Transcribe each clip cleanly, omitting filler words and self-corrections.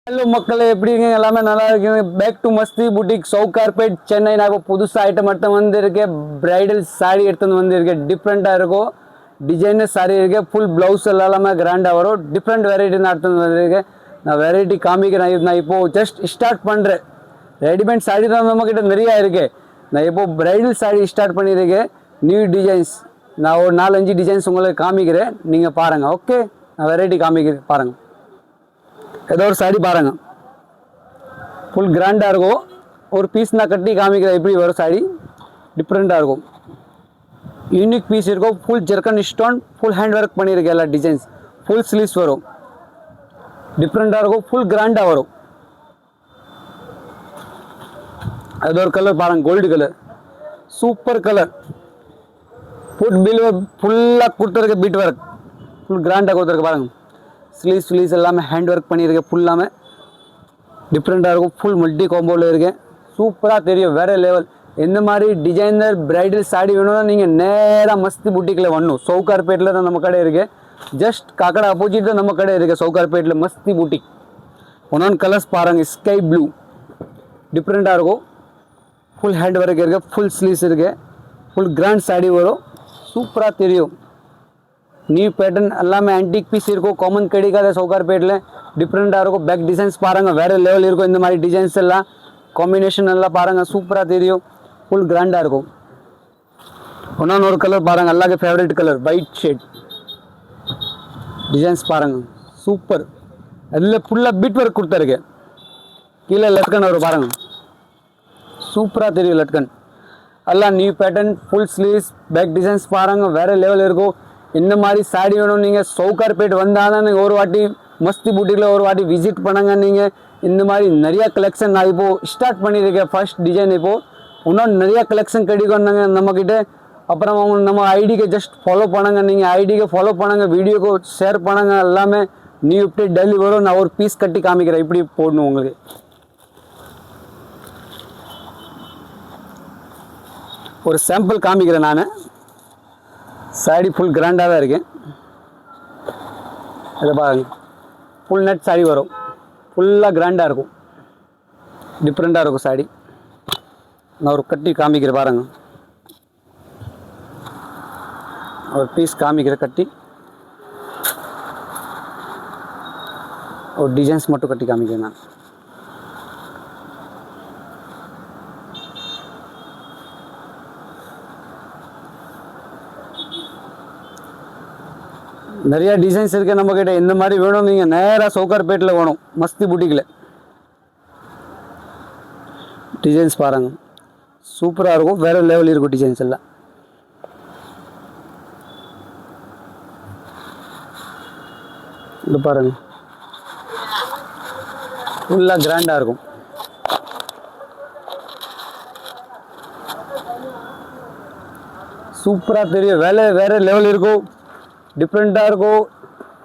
Hello மக்களே, எப்படி இருக்கீங்க? எல்லாமே நல்லா இருக்கீங்க. Back to Masti boutique, Sowcarpet, Chennai. நான் இப்போ புதுசாக ஐட்டம் எடுத்து வந்திருக்கேன். பிரைடல் சாரீ எடுத்து வந்திருக்கேன். டிஃப்ரெண்ட்டாக இருக்கும். டிசைனர் சாரீ இருக்கு. ஃபுல் ப்ளவுஸ் எல்லாமே கிராண்டாக வரும். டிஃப்ரெண்ட் வெரைட்டி நான் எடுத்து வந்திருக்கேன். நான் வெரைட்டி காமிக்கிறேன். நான் இப்போ ஜஸ்ட் ஸ்டார்ட் பண்ணுறேன். ரெடிமேட் சாரீ தான் நம்மக்கிட்ட நிறையா இருக்குது. நான் இப்போ பிரைடல் சாரீ ஸ்டார்ட் பண்ணியிருக்கேன். நியூ டிசைன்ஸ் நான் ஒரு 4-5 டிசைன்ஸ் உங்களுக்கு காமிக்கிறேன். நீங்கள் பாருங்கள். ஓகே, நான் வெரைட்டி காமிக்கிறேன் பாருங்கள். ஏதோ ஒரு சாரி பாருங்க, ஃபுல் கிராண்டாக இருக்கும். ஒரு பீஸ் நான் கட்டி காமிக்கிறேன் எப்படி வரும். சாரி டிஃப்ரெண்ட்டாக இருக்கும். யூனிக் பீஸ் இருக்கும். Full ஜெர்கன் stone, full hand work பண்ணியிருக்கேன். எல்லா டிசைன்ஸ் ஃபுல் ஸ்லீவ்ஸ் வரும். டிஃப்ரெண்ட்டாக இருக்கும். ஃபுல் கிராண்டாக வரும். அது ஒரு கலர் பாருங்க, கோல்டு கலர், சூப்பர் கலர். ஃபுட் பில் ஃபுல்லாக கொடுத்துருக்கு. பீட் ஒர்க் ஃபுல் கிராண்டாக கொடுத்துருக்கு பாருங்க. ஸ்லீவ்ஸ் எல்லாமே ஹேண்ட் ஒர்க் பண்ணியிருக்கேன். ஃபுல்லாமே டிஃப்ரெண்ட்டாக இருக்கும். ஃபுல் மல்டி காம்போவில் இருக்கேன். சூப்பராக தெரியும், வேறு லெவல். இந்த மாதிரி டிசைனர் பிரைடல் சாரீ வேணும்னா நீங்கள் நேராக மஸ்தி புட்டிக்கில் வரணும். சவுகார்பேட்டில் தான் நம்ம கடை இருக்குது. ஜஸ்ட் காக்கடை ஆப்போசிட் தான் நம்ம கடை இருக்குது. சவுகார்பேட்டில் மஸ்தி புட்டிக். ஒன் கலர்ஸ் பாருங்கள். ஸ்கை ப்ளூ டிஃப்ரெண்ட்டாக இருக்கும். ஃபுல் ஹேண்ட் ஒர்க் இருக்குது. ஃபுல் ஸ்லீவ்ஸ் இருக்குது. ஃபுல் கிராண்ட் சாரீ வரும். சூப்பராக தெரியும். நியூ பேட்டர்ன் எல்லாமே ஆன்டிக் பீஸ் இருக்கும். காமன் கிடைக்காத சவுகார்பேட்டில் டிஃப்ரெண்ட்டாக இருக்கும். பேக் டிசைன்ஸ் பாருங்கள், வேறு லெவல் இருக்கும். இந்த மாதிரி டிசைன்ஸ் எல்லாம் காம்பினேஷன் எல்லாம் பாருங்கள், சூப்பராக தெரியும். ஃபுல் கிராண்டாக இருக்கும். ஒன்று ஒரு கலர் பாருங்கள், எல்லாருக்கும் favourite colour, white shade. Designs பாருங்கள், சூப்பர். அதில் ஃபுல்லாக பீட் ஒர்க் கொடுத்துருக்கு. கீழே லட்கன் வரும் பாருங்கள், சூப்பராக தெரியும் லட்கன். எல்லாம் new pattern, full sleeves, back designs பாருங்கள், வேறு லெவல் இருக்கும். இந்த மாதிரி சாரீ வேணும் நீங்கள் சவுகார்பேட் வந்தால் தான் நீங்கள் ஒரு வாட்டி மஸ்தி புட்டிக்கில் ஒரு வாட்டி விசிட் பண்ணுங்க. நீங்கள் இந்த மாதிரி நிறையா கலெக்ஷன் நான் இப்போது ஸ்டார்ட் பண்ணியிருக்கேன். ஃபர்ஸ்ட் டிசைன் இப்போது இன்னும் நிறையா கலெக்ஷன் கிடைக்கும் நம்மக்கிட்ட. அப்புறம் அவங்க நம்ம ஐடிக்கு ஜஸ்ட் ஃபாலோ பண்ணுங்க. நீங்கள் ஐடிக்கு ஃபாலோ பண்ணுங்கள், வீடியோக்கு ஷேர் பண்ணுங்கள். எல்லாமே நியூ அப்டேட் டெய்லி வரும். நான் ஒரு பீஸ் கட்டி காமிக்கிறேன் இப்படி போடணும். உங்களுக்கு ஒரு சாம்பிள் காமிக்கிறேன் நான். சாரீ ஃபுல் கிராண்டாக தான் இருக்கேன். அதை பாருங்க, ஃபுல் நெட் சாரீ வரும். ஃபுல்லாக கிராண்டாக இருக்கும். டிஃப்ரெண்ட்டாக இருக்கும் சாரீ. நான் ஒரு கட்டி காமிக்கிறேன் பாருங்கள். ஒரு பீஸ் காமிக்கிறேன் கட்டி. ஒரு டிசைன்ஸ் மட்டும் கட்டி காமிக்கிறேன் நான். நிறையா டிசைன்ஸ் இருக்குது நம்மக்கிட்ட. இந்த மாதிரி வேணும் நீங்கள் நேராக சவுகார்பேட்டில் வேணும், மஸ்தி புட்டிக்கில். டிசைன்ஸ் பாருங்கள், சூப்பராக இருக்கும். வேறு லெவல் இருக்கும் டிசைன்ஸ் எல்லாம். இது பாருங்கள், ஃபுல்லாக கிராண்டாக இருக்கும். சூப்பராக தெரியும். வேறு லெவல் இருக்கும். டிஃப்ரெண்ட்டாக இருக்கும்.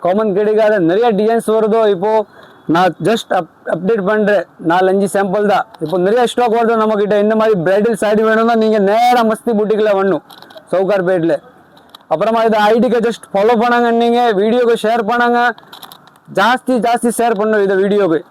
காமன் கிடைக்காத நிறைய டிசைன்ஸ் வருதோ. இப்போது நான் ஜஸ்ட் அப்டேட் பண்ணுறேன். 4-5 சாம்பிள் தான். இப்போ நிறைய ஸ்டாக் வருதோ நம்மக்கிட்ட. இந்த மாதிரி பிரைடல் சாரீ வேணும்னா நீங்கள் நேராக மஸ்தி புட்டிக்கில் வரணும், சவுகார்பேட்டில். அப்புறமா இதை ஐடிக்கு ஜஸ்ட் ஃபாலோ பண்ணாங்க. நீங்கள் வீடியோக்கு ஷேர் பண்ணாங்க. ஜாஸ்தி ஷேர் பண்ணணும் இதை வீடியோக்கு.